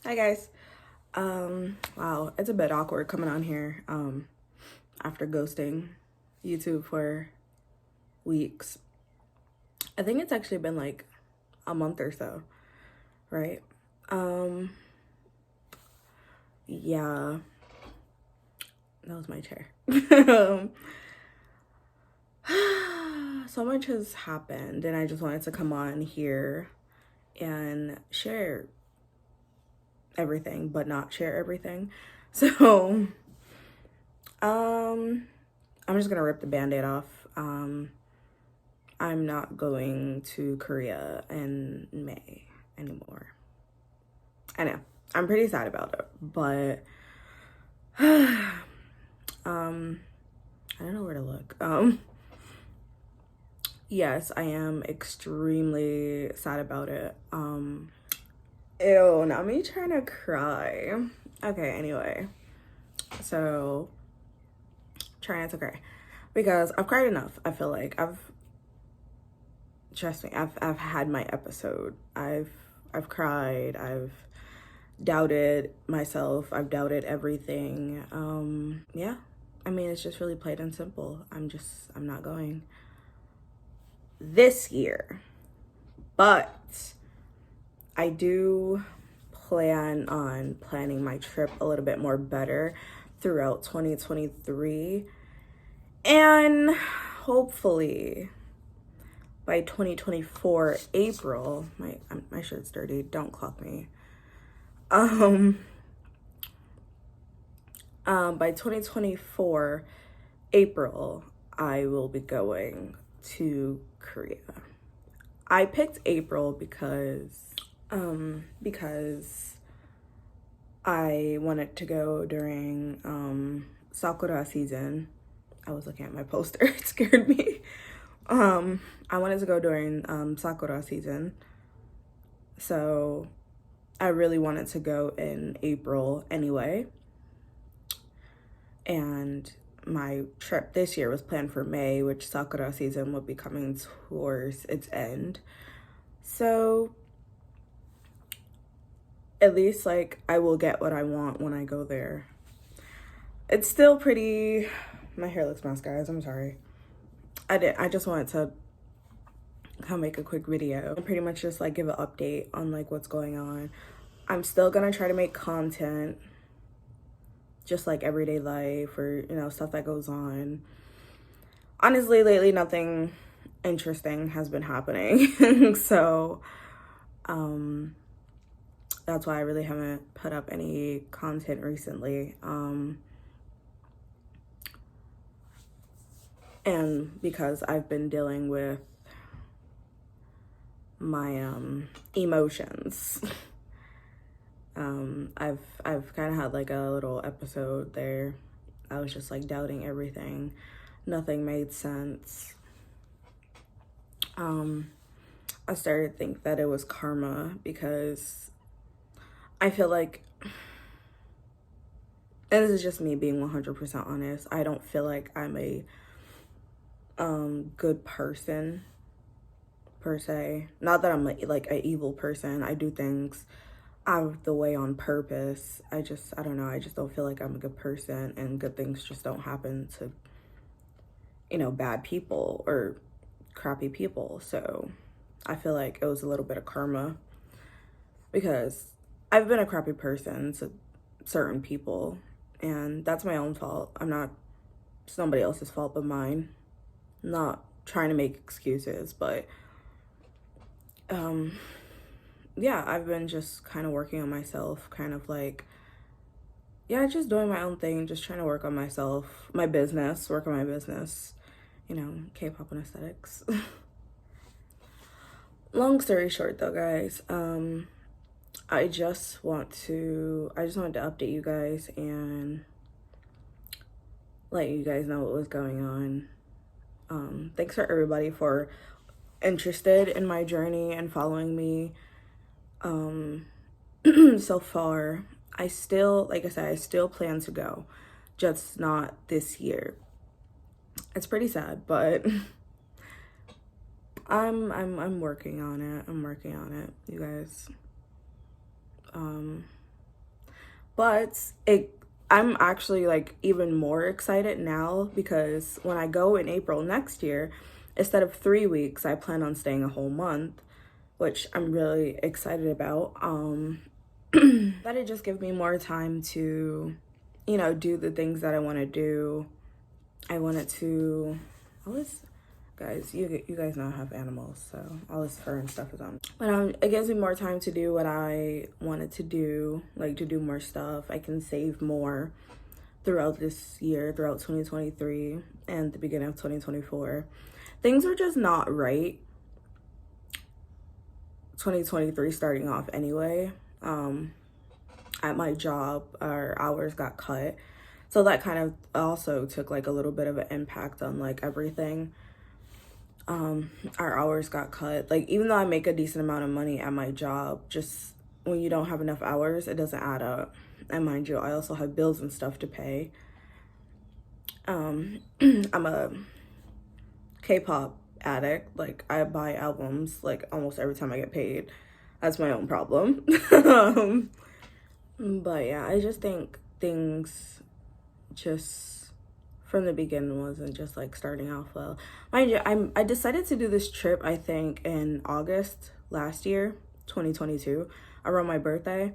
Hi guys. Wow, it's a bit awkward coming on here after ghosting YouTube for weeks. I think it's actually been like a month or so, right? Yeah. That was my chair. So much has happened and I just wanted to come on here and share everything, but not share everything. So, I'm just gonna rip the band-aid off. I'm not going to Korea in May anymore. I know, I'm pretty sad about it, but I don't know where to look. Yes, I am extremely sad about it. Ew, not me trying to cry. Okay, anyway. So, trying to cry. Because I've cried enough. I feel like trust me, I've had my episode. I've cried. I've doubted myself. I've doubted everything. Yeah. I mean, it's just really plain and simple. I'm not going this year. But I do plan on planning my trip a little bit more better throughout 2023. And hopefully by 2024 April, my shirt's dirty, don't clock me. By 2024 April, I will be going to Korea. I picked April because I wanted to go during Sakura season. I was looking at my poster, it scared me. I wanted to go during Sakura season. So I really wanted to go in April anyway. And my trip this year was planned for May, which Sakura season would be coming towards its end. So at least like I will get what I want when I go there. It's still pretty, my hair looks messed, guys, I'm sorry. I just wanted to come make a quick video and pretty much just like give an update on like what's going on. I'm still gonna try to make content, just like everyday life or, you know, stuff that goes on. Honestly, lately nothing interesting has been happening. So, that's why I really haven't put up any content recently. And because I've been dealing with my emotions. I've kind of had like a little episode there. I was just like doubting everything. Nothing made sense. I started to think that it was karma because I feel like, and this is just me being 100% honest, I don't feel like I'm a good person per se. Not that I'm like an evil person. I do things out of the way on purpose. I don't know, I just don't feel like I'm a good person, and good things just don't happen to, you know, bad people or crappy people. So I feel like it was a little bit of karma because I've been a crappy person to certain people, and that's my own fault. It's nobody else's fault but mine. I'm not trying to make excuses, but yeah, I've been just kind of working on myself, kind of like, yeah, just doing my own thing, just trying to work on myself, work on my business, you know, K-pop and aesthetics. Long story short though, guys, I just wanted to update you guys and let you guys know what was going on. Thanks for everybody for interested in my journey and following me so far. I still, like I said, I still plan to go, just not this year. It's pretty sad, but I'm working on it. I'm working on it, you guys. But I'm actually like even more excited now because when I go in April next year, instead of 3 weeks, I plan on staying a whole month, which I'm really excited about. That'll just give me more time to, you know, do the things that I want to do. I wanted to, guys, you guys know I have animals, so all this fur and stuff is on. But it gives me more time to do what I wanted to do, like to do more stuff. I can save more throughout this year, throughout 2023 and the beginning of 2024. Things were just not right. 2023 starting off anyway. At my job, our hours got cut. So that kind of also took like a little bit of an impact on like everything. Our hours got cut. Like, even though I make a decent amount of money at my job, just when you don't have enough hours, it doesn't add up. And mind you, I also have bills and stuff to pay. I'm a K-pop addict. Like, I buy albums like almost every time I get paid. That's my own problem. But yeah, I just think things just from the beginning wasn't just like starting off well. Mind you, I decided to do this trip, I think in August last year, 2022, around my birthday.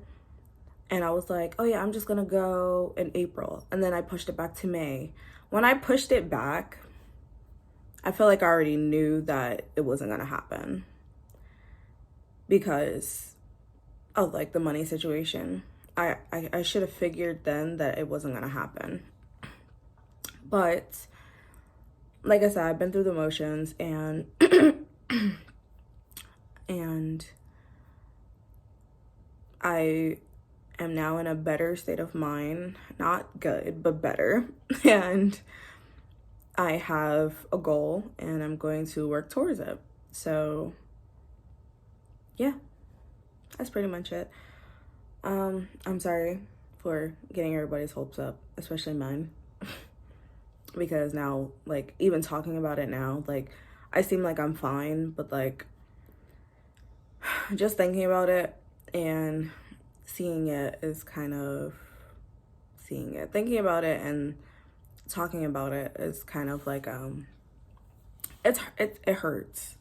And I was like, oh yeah, I'm just gonna go in April. And then I pushed it back to May. When I pushed it back, I feel like I already knew that it wasn't gonna happen because of like the money situation. I should have figured then that it wasn't gonna happen. But like I said, I've been through the motions and and I am now in a better state of mind. Not good, but better. And I have a goal and I'm going to work towards it. So yeah, that's pretty much it. I'm sorry for getting everybody's hopes up, especially mine. Because now, like, even talking about it now, like, I seem like I'm fine, but like, just thinking about it and seeing it is kind of seeing it. Thinking about it and talking about it is kind of like, it hurts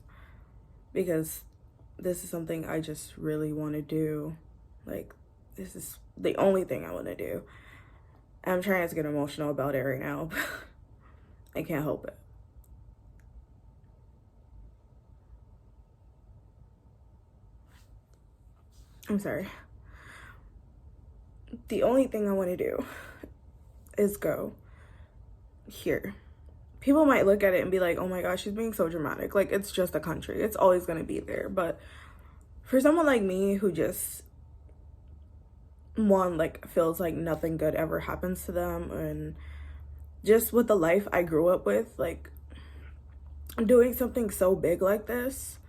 because this is something I just really want to do. Like, this is the only thing I want to do. And I'm trying not to get emotional about it right now. I can't help it. I'm sorry. The only thing I want to do is go here. People might look at it and be like, oh my gosh, she's being so dramatic. Like, it's just a country. It's always going to be there. But for someone like me who just, like, feels like nothing good ever happens to them, and just with the life I grew up with, like, doing something so big like this,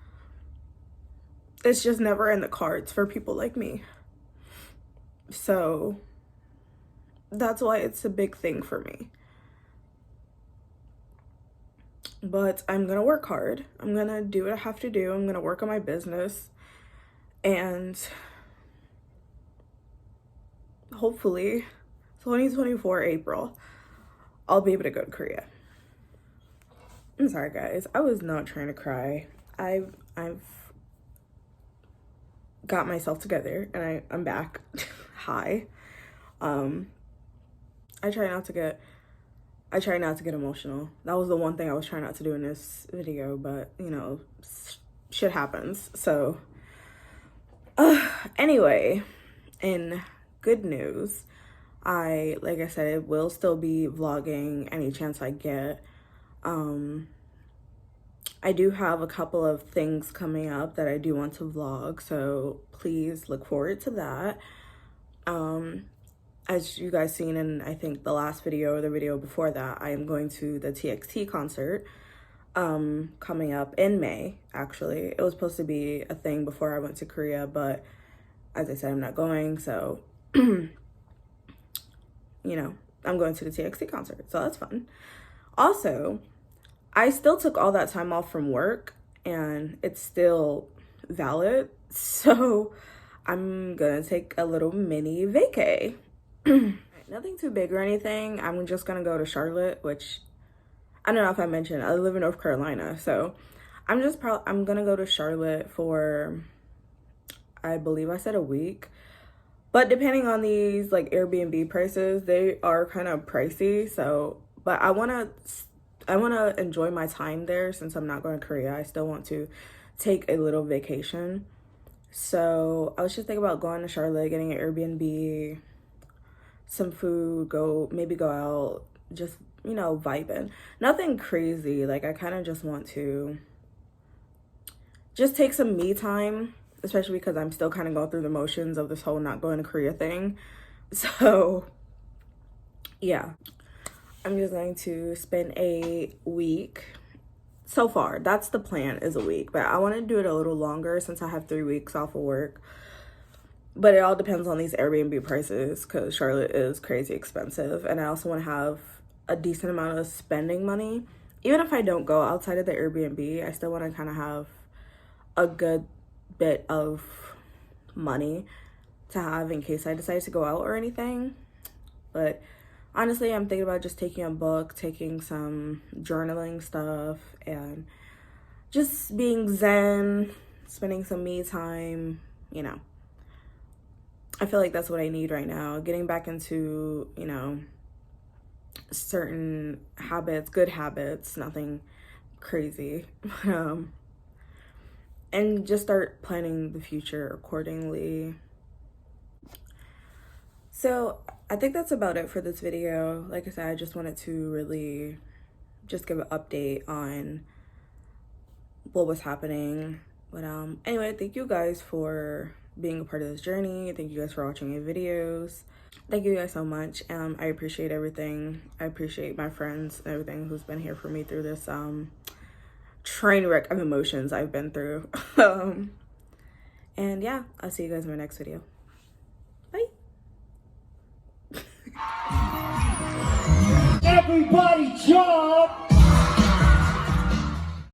it's just never in the cards for people like me. So that's why it's a big thing for me. But I'm gonna work hard. I'm gonna do what I have to do. I'm gonna work on my business. And hopefully 2024 April, I'll be able to go to Korea. I'm sorry guys, I was not trying to cry. I've got myself together and I'm back. Hi. I try not to get emotional. That was the one thing I was trying not to do in this video, but you know, shit happens. So anyway, in good news, like I said, will still be vlogging any chance I get. I do have a couple of things coming up that I do want to vlog, so please look forward to that. As you guys seen in, I think, the last video or the video before that, I am going to the TXT concert coming up in May, actually. It was supposed to be a thing before I went to Korea, but as I said, I'm not going, so, you know, I'm going to the TXT concert, so that's fun. Also, I still took all that time off from work, and it's still valid, so I'm gonna take a little mini vacay. Nothing too big or anything. I'm just gonna go to Charlotte, which I don't know if I mentioned, I live in North Carolina, so I'm gonna go to Charlotte for, I believe I said a week. But depending on these like Airbnb prices, they are kind of pricey. So, but I wanna enjoy my time there since I'm not going to Korea. I still want to take a little vacation. So I was just thinking about going to Charlotte, getting an Airbnb, some food, maybe go out, just, vibing. Nothing crazy. Like I kind of just want to just take some me time, especially because I'm still kind of going through the motions of this whole not going to Korea thing. So yeah, I'm just going to spend a week. So far, that's the plan, is a week, but I want to do it a little longer since I have 3 weeks off of work. But it all depends on these Airbnb prices because Charlotte is crazy expensive. And I also want to have a decent amount of spending money. Even if I don't go outside of the Airbnb, I still want to kind of have a good bit of money to have in case I decide to go out or anything. But honestly, I'm thinking about just taking a book, taking some journaling stuff, and just being zen, spending some me time, I feel like that's what I need right now. Getting back into, certain habits, good habits, nothing crazy. And just start planning the future accordingly. So I think that's about it for this video. Like I said, I just wanted to really just give an update on what was happening. But anyway, thank you guys for being a part of this journey. Thank you guys for watching my videos. Thank you guys so much. I appreciate everything. I appreciate my friends and everything who's been here for me through this train wreck of emotions I've been through. And yeah, I'll see you guys in my next video.